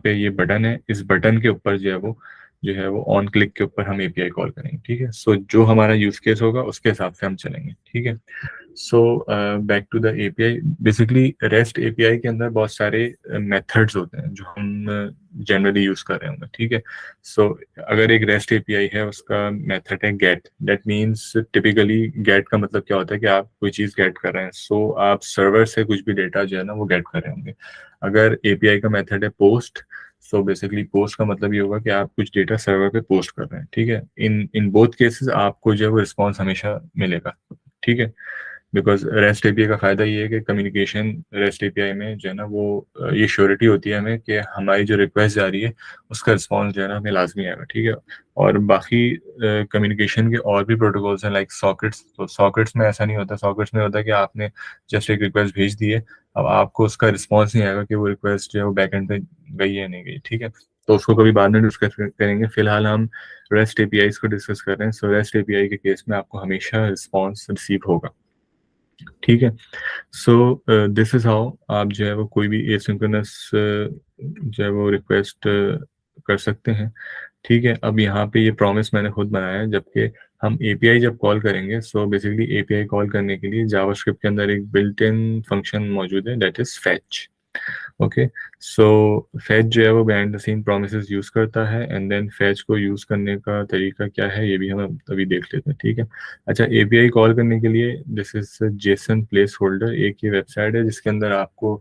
पे ये बटन है, इस बटन के ऊपर जो है वो ऑन क्लिक के ऊपर हम एपीआई कॉल करेंगे। ठीक है, सो जो हमारा यूज केस होगा उसके हिसाब से हम चलेंगे। ठीक है, so back to the API. Basically rest API के अंदर बहुत सारे मेथड्स होते हैं जो हम जनरली यूज कर रहे होंगे। ठीक है, सो अगर एक रेस्ट एपीआई है, उसका मेथड है get. That means typically get का मतलब क्या होता है कि आप कोई चीज गेट कर रहे हैं, सो आप सर्वर से कुछ भी डेटा जो है ना वो गेट कर रहे होंगे। अगर एपीआई का मेथड है पोस्ट, सो बेसिकली पोस्ट का मतलब ये होगा कि आप कुछ डेटा सर्वर पे पोस्ट कर रहे हैं। ठीक है, इन इन बोथ केसेस आपको जो है वो रिस्पॉन्स हमेशा मिलेगा। ठीक है, बिकॉज रेस्ट एपीआई का फायदा ये है कि कम्युनिकेशन रेस्ट एपीआई में जो है ना वो ये श्योरिटी होती है हमें कि हमारी जो रिक्वेस्ट जा रही है उसका रिस्पॉन्स जो है ना हमें लाजमी आएगा। ठीक है, और बाकी कम्युनिकेशन के और भी प्रोटोकॉल्स हैं लाइक सॉकेट्स। तो सॉकेट्स में ऐसा नहीं होता, सॉकेट्स में होता है कि आपने जस्ट एक रिक्वेस्ट भेज दी है, अब आपको उसका रिस्पॉन्स नहीं आएगा कि वो रिक्वेस्ट जो है वो बैकएंड पे गई है नहीं गई। ठीक है, तो उसको कभी बाद में डिस्कस करेंगे, फिलहाल हम रेस्ट एपीआई को डिस्कस कर रहे हैं। सो रेस्ट एपीआई के केस में आपको हमेशा रिस्पॉन्स रिसीव होगा। ठीक है, सो दिस इज हाउ आप जो है वो कोई भी एसिंक्रोनस जो है वो रिक्वेस्ट कर सकते हैं। ठीक है, अब यहाँ पे ये प्रॉमिस मैंने खुद बनाया है, जबकि हम एपीआई जब कॉल करेंगे, सो बेसिकली एपीआई कॉल करने के लिए जावास्क्रिप्ट के अंदर एक बिल्ट इन फंक्शन मौजूद है, that is fetch. Okay, so fetch जो है वो behind the scene promises use करता है, एंड देन फैच को यूज करने का तरीका क्या है ये भी हम अभी देख लेते हैं। ठीक है, अच्छा, एपीआई कॉल करने के लिए this is Jason place holder, एक ये वेबसाइट है जिसके अंदर आपको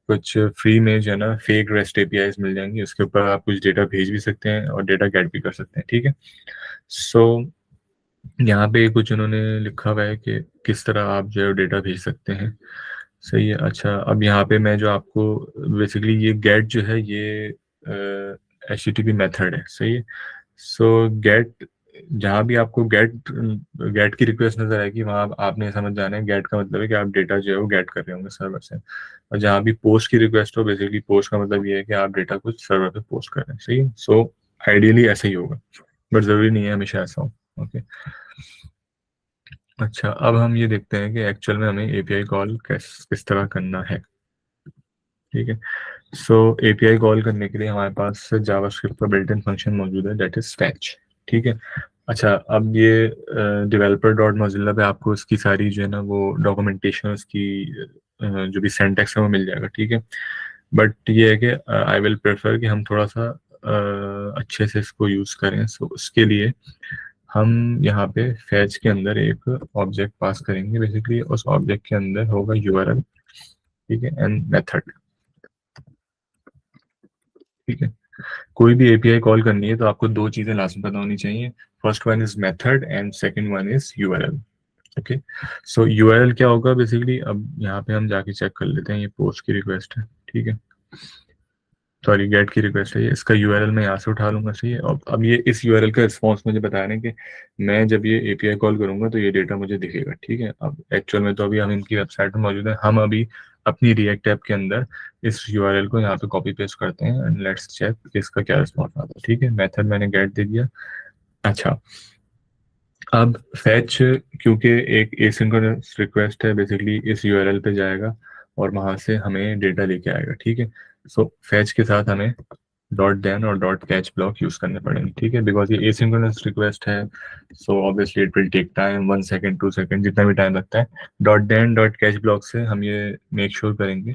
कुछ फ्री में जो है ना फेक रेस्ट एपीआई मिल जाएंगी, उसके ऊपर आप कुछ डेटा भेज भी सकते हैं और डेटा गेट भी कर सकते हैं। ठीक है, सो यहाँ पे कुछ उन्होंने लिखा हुआ है कि किस तरह आप जो है डेटा भेज सकते हैं। सही है, अच्छा, अब यहाँ पे मैं जो आपको बेसिकली ये गेट जो है ये HTTP मेथड है। सही है, सो गेट, जहाँ भी आपको गेट गेट की रिक्वेस्ट नजर आएगी वहाँ आपने समझ जाना है गेट का मतलब है कि आप डेटा जो है वो गेट कर रहे होंगे सर्वर से। और जहाँ भी पोस्ट की रिक्वेस्ट हो, बेसिकली पोस्ट का मतलब ये है कि आप डेटा कुछ सर्वर पे पोस्ट कर रहे हैं। सही है, सो आइडियली ऐसा ही होगा, बट जरूरी नहीं है हमेशा ऐसा हो। ओके, अच्छा, अब हम ये देखते हैं कि एक्चुअल में हमें एपीआई कॉल किस तरह करना है। ठीक है, सो एपीआई कॉल करने के लिए हमारे पास जावास्क्रिप्ट का बिल्ट इन फंक्शन मौजूद है, दैट इज फैच। ठीक है, अच्छा, अब ये developer डॉट मोजिल्ला पे आपको इसकी सारी जो है ना वो डॉक्यूमेंटेशन, उसकी जो भी सिंटैक्स है वो मिल जाएगा। ठीक है, बट ये है कि आई विल प्रेफर कि हम थोड़ा सा अच्छे से इसको यूज़ करें। सो उसके लिए हम यहाँ पे फैच के अंदर एक ऑब्जेक्ट पास करेंगे, बेसिकली उस ऑब्जेक्ट के अंदर होगा यूआरएल। ठीक है, एंड मेथड। ठीक है, कोई भी एपीआई कॉल करनी है तो आपको दो चीजें लाजमी पता होनी चाहिए, first one is method and second one is URL. Okay, so URL क्या होगा बेसिकली, अब यहाँ पे हम जाके चेक कर लेते हैं, ये पोस्ट की रिक्वेस्ट है। ठीक है, सॉरी गेट की रिक्वेस्ट है ये, इसका यूआरएल मैं यहाँ से उठा लूंगा। सही है, अब ये इस यूआरएल का रिस्पॉन्स मुझे बता रहे हैं कि मैं जब ये एपीआई कॉल करूंगा तो ये डेटा मुझे दिखेगा। ठीक है, अब एक्चुअल में तो अभी हम इनकी वेबसाइट में मौजूद है, हम अभी अपनी रिएक्ट ऐप के अंदर इस यूआरएल को यहाँ पे कॉपी पेस्ट करते हैं एंड लेट्स चेक कि इसका क्या रिस्पॉन्स आता है। ठीक है, मेथड मैंने गेट दे दिया। अच्छा, अब फैच क्योंकि एक एसिंक्रोनस रिक्वेस्ट है, बेसिकली इस यूआरएल पे जाएगा और वहां से हमें डेटा लेके आएगा। ठीक है, सो फैच के साथ हमें डॉट देन और डॉट कैच ब्लॉक यूज करने पड़ेंगे। ठीक है, बिकॉज ये एसिंक्रोनस रिक्वेस्ट है, so obviously it will take time, 1 second 2 second जितना भी टाइम लगता है। Dot then dot catch block से हम ये मेक श्योर करेंगे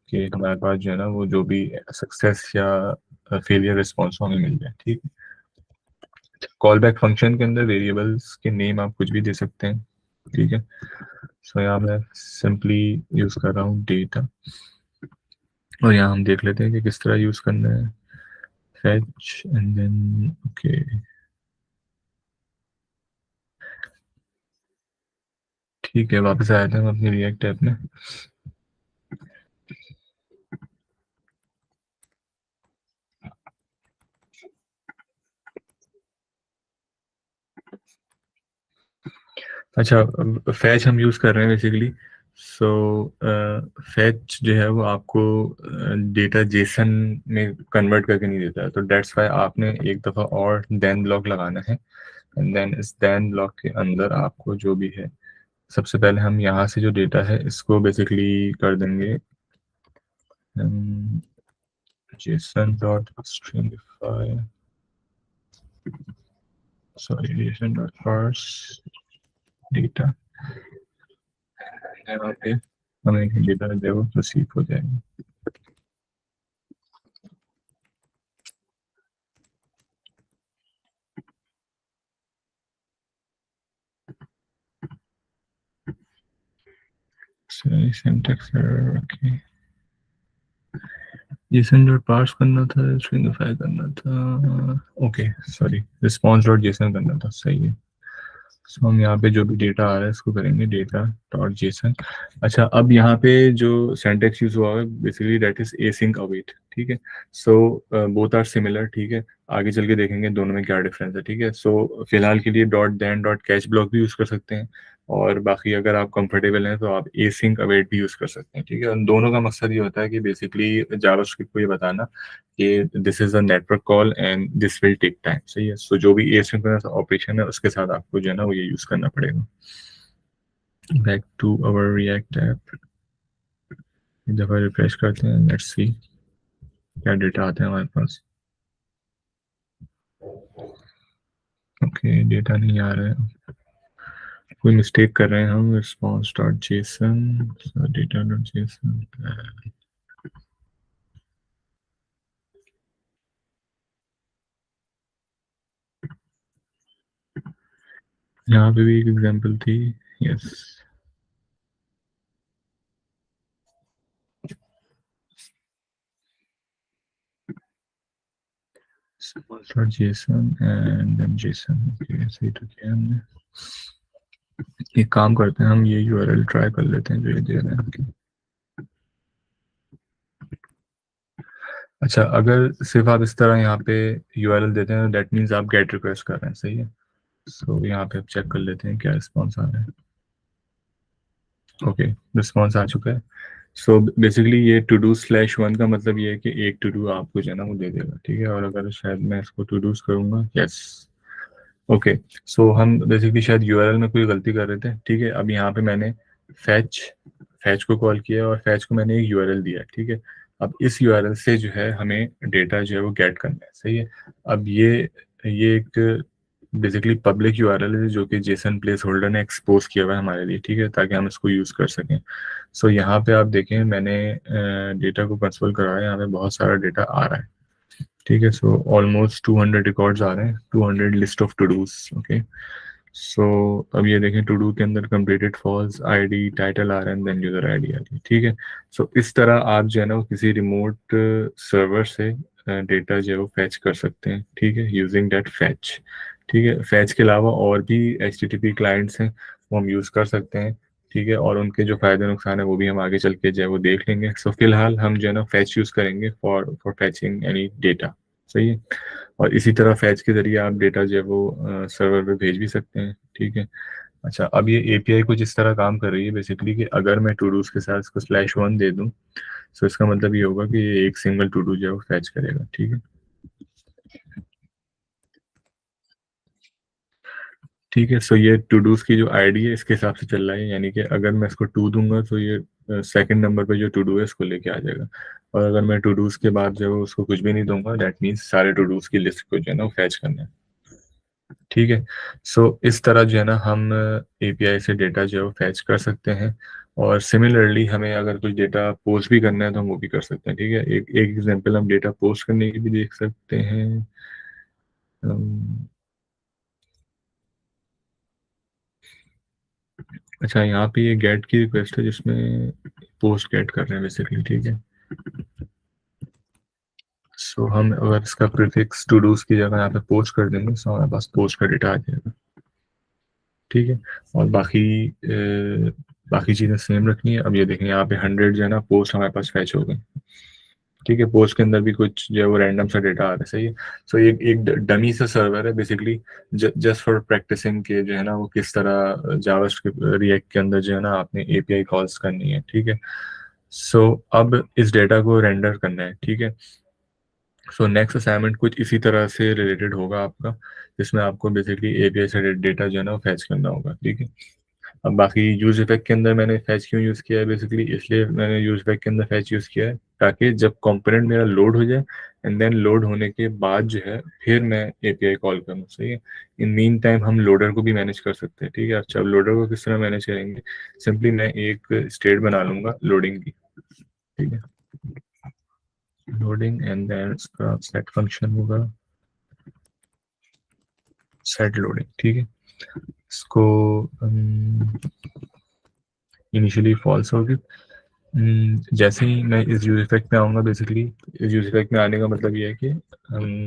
कि हमारे पास जो है ना वो जो भी सक्सेस या फेलियर रिस्पॉन्स हमें मिल जाए। ठीक है, कॉल बैक फंक्शन के अंदर वेरिएबल्स के नेम आप कुछ भी दे सकते हैं। ठीक है, सो यहाँ मैं सिंपली यूज कर रहा हूँ डेटा, और यहाँ हम देख लेते हैं कि किस तरह यूज करना है, fetch and then okay, ठीक है, वापस आया था हम अपनी रिएक्ट ऐप में। अच्छा, फैच हम यूज कर रहे हैं बेसिकली, सो फैच जो है वो आपको डेटा जेसन में कन्वर्ट करके नहीं देता है, तो डेट्स वाई आपने एक दफ़ा और देन ब्लॉक लगाना है, एंड देन इस देन ब्लॉक के अंदर आपको जो भी है, सबसे पहले हम यहाँ से जो डेटा है इसको बेसिकली कर देंगे json.stringify, sorry, json.parse data, यहाँ पे हमें डेटा जो रिसीव हो जाएगा। Syntax error, okay. JSON dot parse करना था, स्ट्रिंगिफाई करना था, okay sorry, response dot JSON करना था, सही है। सो हम यहाँ पे जो भी डेटा आ रहा है इसको करेंगे डेटा डॉट जेसन। अच्छा, अब यहाँ पे जो सिंटैक्स यूज हुआ है basically that is async await, ठीक है। सो बोथ आर सिमिलर, ठीक है। आगे चल के देखेंगे दोनों में क्या डिफरेंस है, ठीक है। सो फिलहाल के लिए dot then dot catch block भी यूज कर सकते हैं, और बाकी अगर आप कंफर्टेबल हैं तो आप एसिंक अवेट भी यूज कर सकते हैं, ठीक है। उन दोनों का मकसद ये होता है कि बेसिकली जावास्क्रिप्ट को ये बताना कि this is a network call and this will take time, सही है। सो जो भी एसिंक्रोनस ऑपरेशन है उसके साथ आपको जो है ना वो ये यूज करना पड़ेगा। Back to our React app, एक दफा रिफ्रेश करते हैं, लेट्स सी क्या डेटा आते हैं हमारे पास। ओके, डेटा नहीं आ रहा है, कोई मिस्टेक कर रहे हैं हम। Response dot Jason, data dot JSON, यहाँ पे भी एक एग्जांपल थी, yes. JSON and then JSON, okay, सही तो किया हमने। एक काम करते हैं, हम ये यूआरएल ट्राई कर लेते हैं जो ये दे रहे हैं। अच्छा, अगर सिर्फ आप इस तरह यहाँ पे यूआरएल देते हैं तो दैट मीन्स आप गेट रिक्वेस्ट कर रहे हैं, सही है। सो यहाँ पे आप चेक कर लेते हैं क्या रिस्पॉन्स आ रहा है। ओके, रिस्पॉन्स आ चुका है। सो बेसिकली ये टू डू स्लैश वन का मतलब ये है कि एक टू डू आपको जो है ना वो दे देगा, ठीक है। और अगर शायद मैं इसको टू डूज करूँगा, यस, ओके। सो हम बेसिकली शायद यूआरएल में कोई गलती कर रहे थे, ठीक है। अब यहाँ पे मैंने फैच फैच को कॉल किया और फैच को मैंने एक यूआरएल दिया, ठीक है। अब इस यूआरएल से जो है हमें डेटा जो है वो गेट करना है, सही है। अब ये एक बेसिकली पब्लिक यूआरएल है जो कि जेसन प्लेस होल्डर ने एक्सपोज किया हुआ है हमारे लिए, ठीक है, ताकि हम इसको यूज कर सकें। सो यहाँ पे आप देखें मैंने डेटा को कंसोल करा है, यहाँ पे बहुत सारा डेटा आ रहा है, ठीक है। सो ऑलमोस्ट 200 रिकॉर्ड्स आ रहे हैं, 200 list of to dos, okay. So अब ये देखें टू डू के अंदर कंप्लीटेड फॉल्स, आईडी, टाइटल आ रहा है, देन यूजर आईडी आ रही है, ठीक है। सो इस तरह आप जो है ना वो किसी रिमोट सर्वर से डेटा जो है वो फैच कर सकते हैं, ठीक है, यूजिंग दैट फैच, ठीक है। फैच के अलावा और भी HTTP क्लाइंट्स हैं वो हम यूज़ कर सकते हैं, ठीक है। और उनके जो फायदे नुकसान है वो भी हम आगे चल के जो है वो देख लेंगे। सो फिलहाल हम जो है ना फैच यूज़ करेंगे फॉर फैचिंग एनी डेटा, सही है। और इसी तरह फैच के जरिए आप डेटा जो है वो सर्वर पे भेज भी सकते हैं, ठीक है। अच्छा, अब ये एपीआई कुछ इस तरह काम कर रही है बेसिकली कि अगर मैं टू डूज के साथ इसको स्लैश वन दे दूं तो इसका मतलब ये होगा कि ये एक सिंगल टू डू जो है वो फैच करेगा, ठीक है। ठीक है, सो ये टू डूज की जो आईडी है इसके हिसाब से चल रहा है, यानी कि अगर मैं इसको टू दूंगा तो ये सेकंड नंबर पे जो टू डू है इसको लेके आ जाएगा। और अगर मैं टू डूज के बाद जो है उसको कुछ भी नहीं दूंगा, दैट मीन्स सारे टू डूज की लिस्ट को जो है ना वो फैच करना है, ठीक है। सो इस तरह जो है ना हम एपीआई से डेटा जो है वो फैच कर सकते हैं। और सिमिलरली हमें अगर कुछ डेटा पोस्ट भी करना है तो हम वो भी कर सकते हैं, ठीक है। एक एक एग्जांपल हम डेटा पोस्ट करने की भी देख सकते हैं। अम, अच्छा, यहाँ पे ये गेट की रिक्वेस्ट है जिसमें पोस्ट गेट कर रहे हैं बेसिकली, ठीक है। सो हम अगर इसका प्रीफिक्स टू डूज की जगह यहाँ पे पोस्ट कर देंगे तो हमारे पास पोस्ट का डेटा आ जाएगा, ठीक है। और बाकी चीज़ें सेम रखनी है। अब ये देखें यहाँ पे 100 जो है ना पोस्ट हमारे पास फैच हो गए, ठीक है। पोस्ट के अंदर भी कुछ जो है वो रैंडम सा डेटा आ रहा है, सही है। सो ये एक डमी सा सर्वर है बेसिकली, जस्ट फॉर प्रैक्टिसिंग के जो है ना वो किस तरह जावास्क्रिप्ट रिएक्ट के अंदर जो है ना आपने एपीआई कॉल्स करनी है, ठीक है। सो अब इस डेटा को रेंडर करना है, ठीक है। सो नेक्स्ट असाइनमेंट कुछ इसी तरह से रिलेटेड होगा आपका, जिसमें आपको बेसिकली एपीआई से डेटा जो है ना वो फैच करना होगा, ठीक है। अब बाकी यूज इफेक्ट के अंदर मैंने फैच क्यों यूज़ किया है, बेसिकली इसलिए मैंने यूज इफेक्ट के अंदर फैच यूज़ किया है ताकि जब कंपोनेंट मेरा लोड हो जाए एंड देन लोड होने के बाद जो है फिर मैं एपीआई कॉल करूँ, सही है। इन मीन टाइम हम लोडर को भी मैनेज कर सकते हैं, ठीक है। अच्छा, अब लोडर को किस तरह मैनेज करेंगे? सिंपली मैं एक स्टेट बना लूंगा लोडिंग की, ठीक है। लोडिंग एंड देन इसका सेट फंक्शन होगा सेट लोडिंग, ठीक है। इसको इनिशियली फॉल्स होगी। जैसे ही मैं इस यूज इफेक्ट में आऊँगा, बेसिकली इस यूज इफेक्ट में आने का मतलब ये है कि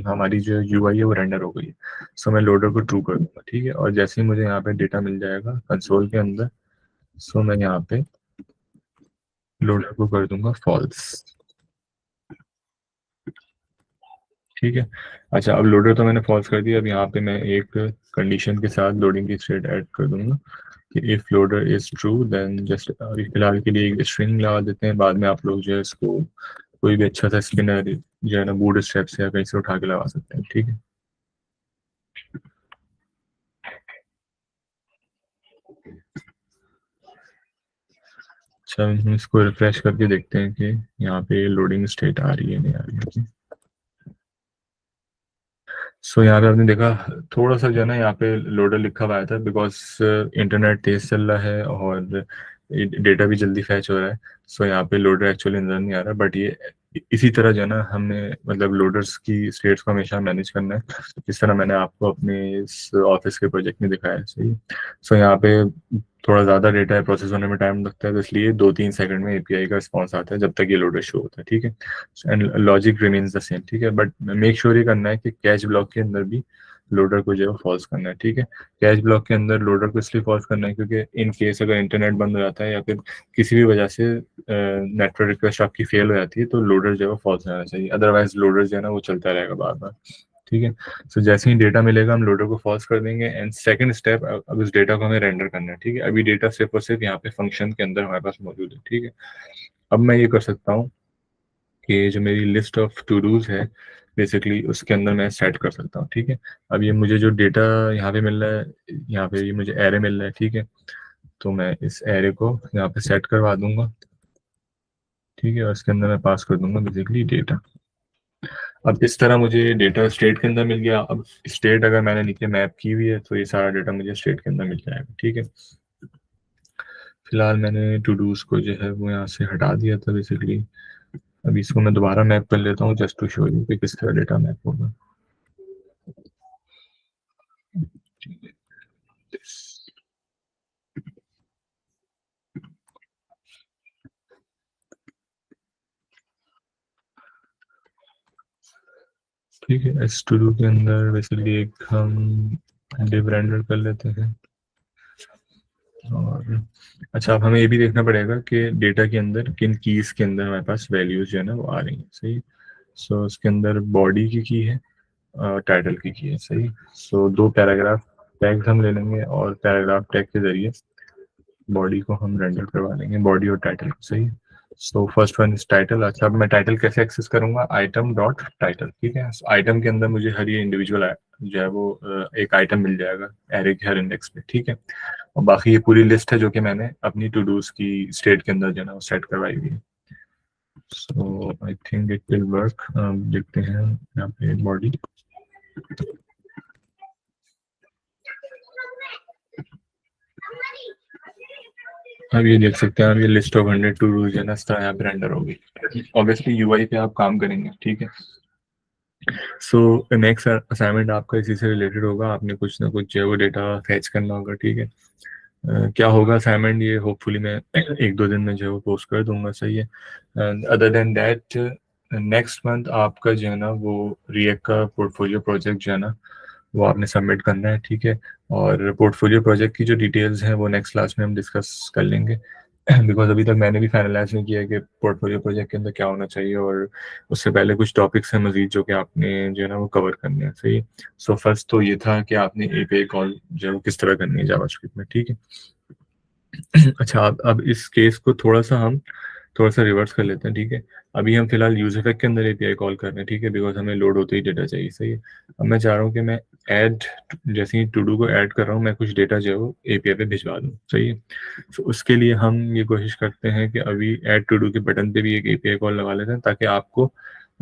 हमारी जो यूआई है वो रेंडर हो गई है। सो मैं लोडर को ट्रू कर दूंगा, ठीक है। और जैसे ही मुझे यहाँ पे डेटा मिल जाएगा कंसोल के अंदर, सो मैं यहाँ पे लोडर को कर दूंगा फॉल्स, ठीक है। अच्छा, अब लोडर तो मैंने फॉल्स कर दिया। अब यहाँ पे मैं एक कंडीशन के साथ लोडिंग की स्टेट ऐड कर दूंगा कि if loader is true then just, अभी फिलहाल के लिए एक स्ट्रिंग लगा देते हैं, बाद में आप लोग जो है इसको कोई भी अच्छा सा स्पिनर जो है ना बूट स्ट्रैप से या कहीं से उठा के लगा सकते हैं, ठीक है। अच्छा, हम इसको रिफ्रेश करके देखते हैं कि यहाँ पे लोडिंग स्टेट आ रही है नहीं आ रही है। सो यहाँ पे आपने देखा थोड़ा सा जो है ना यहाँ पे लोडर लिखा हुआ था, बिकॉज इंटरनेट तेज चल रहा है और डेटा भी जल्दी फैच हो रहा है। सो यहाँ पे लोडर एक्चुअली नजर नहीं आ रहा, बट ये इसी तरह जो है ना हमने मतलब लोडर्स की स्टेट्स को हमेशा मैनेज करना है, जिस तरह मैंने आपको अपने इस ऑफिस के प्रोजेक्ट में दिखाया है, सही। सो यहाँ पे थोड़ा ज़्यादा डेटा है, प्रोसेस होने में टाइम लगता है, तो इसलिए 2-3 सेकंड में एपीआई का रिस्पॉन्स आता है जब तक ये लोडर शो होता है, ठीक है। And logic remains the same, ठीक है। बट मेक श्योर ये करना है कि कैच ब्लॉक के अंदर भी लोडर को जो है फॉल्स करना है, ठीक है। कैच ब्लॉक के अंदर लोडर को इसलिए फॉल्स करना है क्योंकि इन केस अगर इंटरनेट बंद हो जाता है या फिर किसी भी वजह से नेटवर्क रिक्वेस्ट आपकी फेल हो जाती है, तो लोडर जो है फॉल्स रहना चाहिए, अदरवाइज लोडर जो है ना वो चलता रहेगा बार बार, ठीक है। सो जैसे ही डेटा मिलेगा हम लोडर को फॉल्स कर देंगे एंड सेकंड स्टेप, अब इस डेटा को हमें रेंडर करना है, ठीक है। अभी डेटा सिर्फ और सिर्फ यहाँ पे फंक्शन के अंदर हमारे पास मौजूद है, ठीक है। अब मैं ये कर सकता हूँ कि जो मेरी लिस्ट ऑफ टू डूज है बेसिकली उसके अंदर मैं सेट कर सकता हूँ, ठीक है। अब ये मुझे जो डेटा यहाँ पे मिल रहा है, यहाँ पे ये मुझे एरे मिल रहा है, ठीक है। तो मैं इस एरे को यहाँ पे सेट करवा दूंगा, ठीक है। और इसके अंदर मैं पास कर दूंगा बेसिकली डेटा। अब इस तरह मुझे डेटा स्टेट के अंदर मिल गया। अब स्टेट अगर मैंने नीचे मैप की हुई है तो ये सारा डेटा मुझे स्टेट के अंदर मिल जाएगा, ठीक है। फिलहाल मैंने टू डूज को जो है वो यहाँ से हटा दिया था बेसिकली। अभी इसको मैं दोबारा मैप कर लेता हूँ जस्ट टू शो यू कि किस तरह डेटा मैप होगा। ठीक है, एस टू डू के अंदर बेसिकली एक हम डिव रेंडर कर लेते हैं। और अच्छा, अब हमें ये भी देखना पड़ेगा कि डेटा के अंदर किन कीज के अंदर हमारे पास वैल्यूज जो है ना वो आ रही हैं, सही। सो उसके अंदर बॉडी की है, टाइटल की है, सही। सो दो पैराग्राफ टैग हम ले लेंगे और पैराग्राफ टैग के जरिए बॉडी को हम रेंडर करवा लेंगे, बॉडी और टाइटल को, सही। So first one is title. अच्छा, अब मैं टाइटल कैसे एक्सेस करूंगा? आइटम डॉट टाइटल, ठीक है। आइटम के अंदर मुझे हर ये इंडिविजुअल जो है वो एक आइटम मिल जाएगा एरे के हर इंडेक्स पे, ठीक है। और बाकी ये पूरी लिस्ट है जो कि मैंने अपनी टू डूज की स्टेट के अंदर जो है ना वो सेट करवाई हुई है। So I think it will work. देखते हैं यहाँ पे बॉडी। अब ये देख सकते हैं आप, ये लिस्ट ऑफ 100 टू डूज है ना इस तरह यहाँ पे रेंडर होगी। ऑब्वियसली यूआई पे आप काम करेंगे, ठीक है। सो नेक्स्ट असाइनमेंट आपका इसी से रिलेटेड होगा। आपने कुछ ना कुछ जो है वो डेटा फैच करना होगा, ठीक है। क्या होगा असाइनमेंट, ये होपफुली मैं 1-2 दिन में जो है वो पोस्ट कर दूंगा, सही है। Other than that next month आपका जो है ना वो रिएक्ट का पोर्टफोलियो प्रोजेक्ट जो है ना वो आपने सबमिट करना है, ठीक है। और पोर्टफोलियो प्रोजेक्ट की जो डिटेल्स हैं वो नेक्स्ट क्लास में हम डिस्कस कर लेंगे, बिकॉज अभी तक मैंने भी फाइनलाइज नहीं किया है कि पोर्टफोलियो प्रोजेक्ट के अंदर क्या होना चाहिए, और उससे पहले कुछ टॉपिक्स हैं मजीद जो कि आपने जो है ना वो कवर करने हैं, सही। सो फर्स्ट तो ये था कि आपने एपीआई कॉल जो है वो किस तरह करनी है जावास्क्रिप्ट में, ठीक है। अच्छा, अब इस केस को हम थोड़ा सा रिवर्स कर लेते हैं, ठीक है। अभी हम फिलहाल यूज इफेक्ट के अंदर एपीआई कॉल कर रहे हैं, ठीक है, बिकॉज हमें लोड होते ही डेटा चाहिए, सही है। अब मैं चाह रहा हूँ कि मैं ऐड, जैसे ही टू डू को ऐड कर रहा हूँ मैं कुछ डेटा जो है वो एपीआई पे भिजवा दूँ, सही है। तो उसके लिए हम ये कोशिश करते हैं कि अभी ऐड टू डू के बटन पे भी एक एपीआई कॉल लगा लेते हैं, ताकि आपको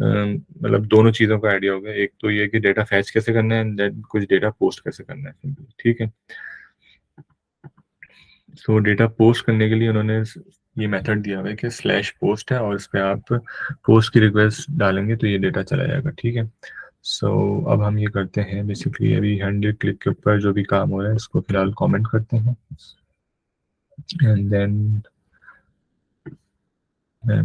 मतलब दोनों चीज़ों का आइडिया होगा। एक तो ये कि डेटा फैच कैसे करना है एंड देन कुछ डेटा पोस्ट कैसे करना है, सिंपल, ठीक है। सो डेटा पोस्ट करने के लिए उन्होंने ये मेथड दिया हुआ है कि स्लैश पोस्ट है, और इस पे आप पोस्ट की रिक्वेस्ट डालेंगे तो ये डेटा चला जाएगा, ठीक है। सो अब हम ये करते हैं, बेसिकली अभी 100 क्लिक के ऊपर जो भी काम हो रहा है इसको फिलहाल कमेंट करते हैं, एंड देन मैं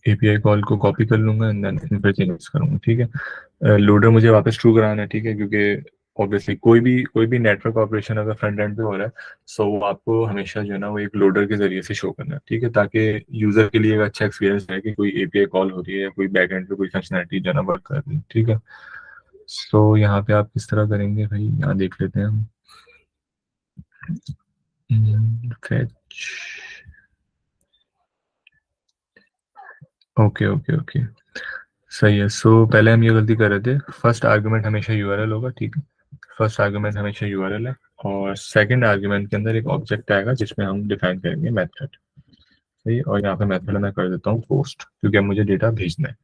एपीआई कॉल को कॉपी कर लूंगा एंड देन इन पर चेंज करूंगा, ठीक है। लोडर मुझे वापस ट्रू कराना है, ठीक है, क्योंकि ऑब्वियसली कोई भी नेटवर्क ऑपरेशन अगर फ्रंट एंड पे हो रहा है, सो वो आपको हमेशा जो है ना वो एक लोडर के जरिए से शो करना है, ठीक है, ताकि यूजर के लिए एक अच्छा एक्सपीरियंस रहे कि कोई एपीआई कॉल हो रही है या कोई बैक एंड पे कोई फंक्शनैलिटी जो है ना वर्क कर रही है, ठीक है। सो यहाँ पे आप किस तरह करेंगे भाई, यहाँ देख लेते हैं हम। फैच, ओके ओके ओके, सही है। सो पहले हम ये गलती कर रहे थे, फर्स्ट आर्गुमेंट हमेशा यूआरएल होगा, ठीक है, फर्स्ट आर्गुमेंट हमेशा यूआरएल है, और सेकंड आर्गुमेंट के अंदर एक ऑब्जेक्ट आएगा जिसमें हम डिफाइन करेंगे मेथड, सही है। और यहाँ पे मेथड मैं कर देता हूँ पोस्ट, क्योंकि अब मुझे डेटा भेजना है,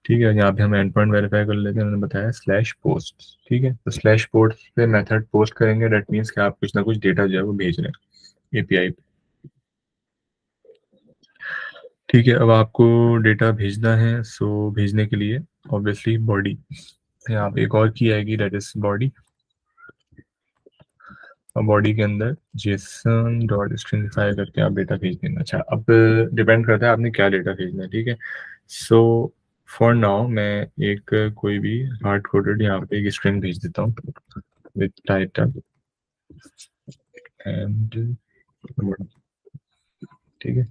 ठीक है। यहाँ पे हम एंड पॉइंट वेरीफाई कर लेते हैं, उन्होंने बताया स्लैश पोस्ट, ठीक है। तो स्लैश पोस्ट पे मेथड पोस्ट करेंगे, डेट मीन्स कि आप कुछ ना कुछ डेटा जो है वो भेज रहे हैं एपीआई, ठीक है। अब आपको डेटा भेजना है, सो भेजने के लिए ऑब्वियसली बॉडी, यहाँ पे एक और की आएगी, डेट इज बॉडी, और बॉडी के अंदर जेसन डॉट स्ट्रिंगिफाई करके आप डेटा भेज देना। अच्छा, अब डिपेंड करता है आपने क्या डेटा भेजना है, ठीक है। सो फॉर नाउ मैं एक कोई भी हार्ड कोडेड यहाँ पे एक स्ट्रिंग भेज देता हूँ विद टाइटल एंड, ठीक है।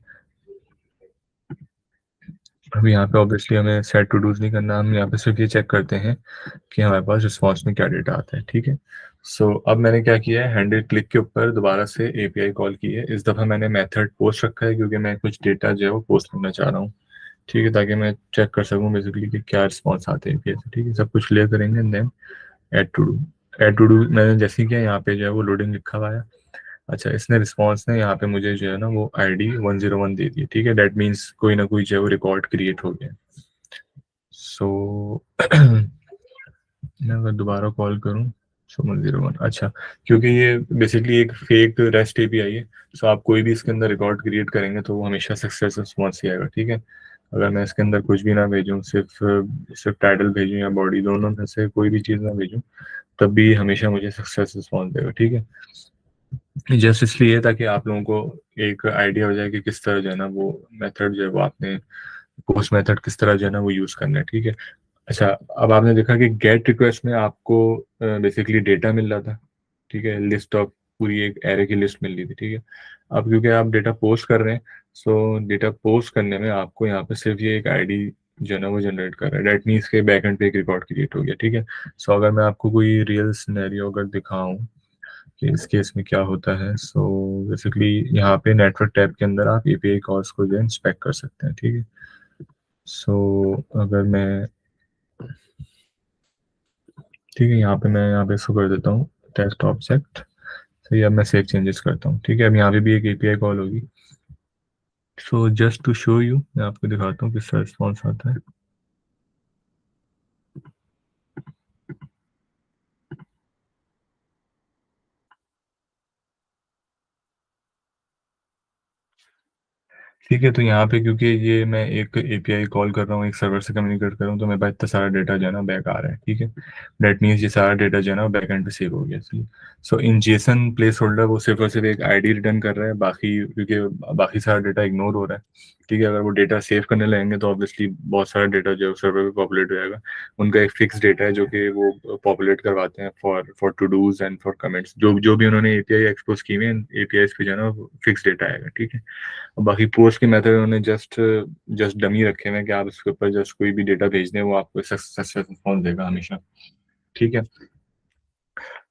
अब यहाँ पे ऑब्वियसली हमें सेट टू डूज नहीं करना, हम यहाँ पे सिर्फ ये चेक करते हैं कि हमारे पास रिस्पॉन्स में क्या डेटा आता है, ठीक है। सो अब मैंने क्या किया है, 100 क्लिक के ऊपर दोबारा से एपीआई कॉल की है। इस दफ़ा मैंने मेथड पोस्ट रखा है क्योंकि मैं कुछ डेटा जो है वो पोस्ट करना चाह रहा हूँ, ठीक है, ताकि मैं चेक कर सकूँ बेसिकली कि क्या रिस्पॉन्स आते हैं एपीआई से, ठीक है। सब कुछ क्लियर करेंगे and then add to do, add to do मैंने जैसे ही किया, यहाँ पे जो है वो लोडिंग लिखा हुआ है। अच्छा, इसने रिस्पॉन्स ने यहाँ पे मुझे जो है ना वो आईडी 101 दे दी, ठीक है, डेट मीन्स कोई ना कोई जो है वो रिकॉर्ड क्रिएट हो गया। सो मैं अगर दोबारा कॉल करूं, सो 101, अच्छा, क्योंकि ये बेसिकली एक फेक रेस्ट एपीआई है, सो आप कोई भी इसके अंदर रिकॉर्ड क्रिएट करेंगे तो वो हमेशा सक्सेस रिस्पॉन्स ही आएगा, ठीक है। अगर मैं इसके अंदर कुछ भी ना भेजूं, सिर्फ सिर्फ टाइटल भेजूं या बॉडी, दोनों में से कोई भी चीज़ ना भेजूं, तब भी हमेशा मुझे सक्सेस रिस्पॉन्स देगा, ठीक है। जस्ट इसलिए ताकि आप लोगों को एक आइडिया हो जाए कि किस तरह जो है ना वो मेथड जो है वो आपने पोस्ट मेथड किस तरह जो है ना वो यूज़ करना है, ठीक है। अच्छा, अब आपने देखा कि गेट रिक्वेस्ट में आपको बेसिकली डेटा मिल रहा था, ठीक है, लिस्ट ऑफ पूरी एक एरे की लिस्ट मिल रही थी, ठीक है। अब क्योंकि आप डेटा पोस्ट कर रहे हैं, सो डेटा पोस्ट करने में आपको यहाँ पे सिर्फ ये एक आईडी जो है ना वो जनरेट कर रहा है, डेट मीन्स के बैकएंड पे एक रिकॉर्ड क्रिएट हो गया, ठीक है। सो अगर मैं आपको कोई रियल सिनेरियो अगर दिखाऊं कि इस केस में क्या होता है, सो बेसिकली यहाँ पे नेटवर्क टैब के अंदर आप एपीआई कॉल्स को जो है इंस्पेक्ट कर सकते हैं, ठीक है। सो अगर मैं, ठीक है, यहाँ पे मैं यहाँ पे इसको कर देता हूँ टेस्ट ऑब्जेक्ट, तो ये अब मैं सेव चेंजेस करता हूँ, ठीक है। अब यहाँ पे भी एक एपीआई कॉल होगी, so just to show you मैं आपको दिखाता हूँ किस तरह रिस्पॉन्स आता है। ठीक है, तो यहाँ पे क्योंकि ये मैं एक एपीआई कॉल कर रहा हूँ, एक सर्वर से कम्युनिकेट कर रहा हूँ, तो मेरे पास इतना सारा डेटा जो है ना बैक आ रहा है, ठीक है। डेट मीन्स ये सारा डेटा जो है ना बैक एंड पे सेव हो गया, सही। सो इन जेसन प्लेस होल्डर वो सिर्फ और सिर्फ एक आईडी रिटर्न कर रहा है, बाकी क्योंकि बाकी सारा डेटा इग्नोर हो रहा है, ठीक है। अगर वो डेटा सेव करने लगेंगे तो ऑब्वियसली बहुत सारा डेटा जो है सर्वर पे पॉपुलेट हो जाएगा। उनका एक फिक्स डेटा है जो कि वो पॉपुलेट करवाते हैं for to dos and for comments, जो जो भी उन्होंने एपीआई एक्सपोज की हुई है एपीआई पे जो है ना फिक्स डेटा आएगा, ठीक है। बाकी पोस्ट के मेथड उन्होंने जस्ट जस्ट डमी रखे हुए हैं कि आप इसके ऊपर जस्ट कोई भी डेटा भेज दें वो आपको सक्सेस रिस्पॉन्स देगा हमेशा, ठीक है।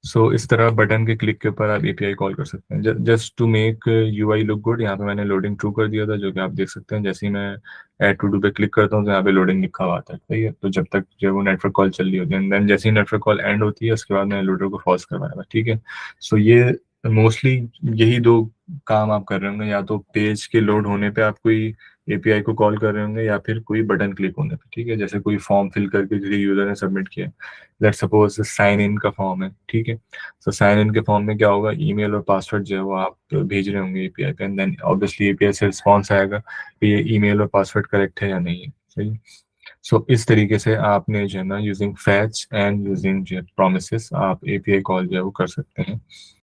सो इस तरह बटन के क्लिक के ऊपर आप एपीआई कॉल कर सकते हैं, just to make UI look good. यहाँ पे मैंने लोडिंग ट्रू कर दिया था, जो कि आप देख सकते हैं, जैसे ही मैं ऐड टू डू पे क्लिक करता हूँ तो यहाँ पे लोडिंग लिखा हुआ आता है, सही है। तो जब तक जो है वो नेटवर्क कॉल चल रही होती है, देन जैसे ही नेटवर्क कॉल एंड होती है उसके बाद मैंने लोडर को पॉज करवाया, ठीक है। सो ये मोस्टली यही दो काम आप कर रहे होंगे, या तो पेज के लोड होने पे आप कोई एपीआई को कॉल कर रहे होंगे या फिर कोई बटन क्लिक होने पे, ठीक है। जैसे कोई फॉर्म फिल करके किसी यूजर ने सबमिट किया, लेट सपोज साइन इन का फॉर्म है, ठीक है। तो साइन इन के फॉर्म में क्या होगा, ईमेल और पासवर्ड जो है वो आप भेज रहे होंगे एपीआई पे, एंड देन ऑब्वियसली एपीआई से रिस्पॉन्स आएगा कि ये ईमेल और पासवर्ड करेक्ट है या नहीं है, सही। सो इस तरीके से आपने जो है ना यूजिंग फैच एंड यूजिंग जो प्रोमिसेस आप एपीआई कॉल जो है वो कर सकते हैं।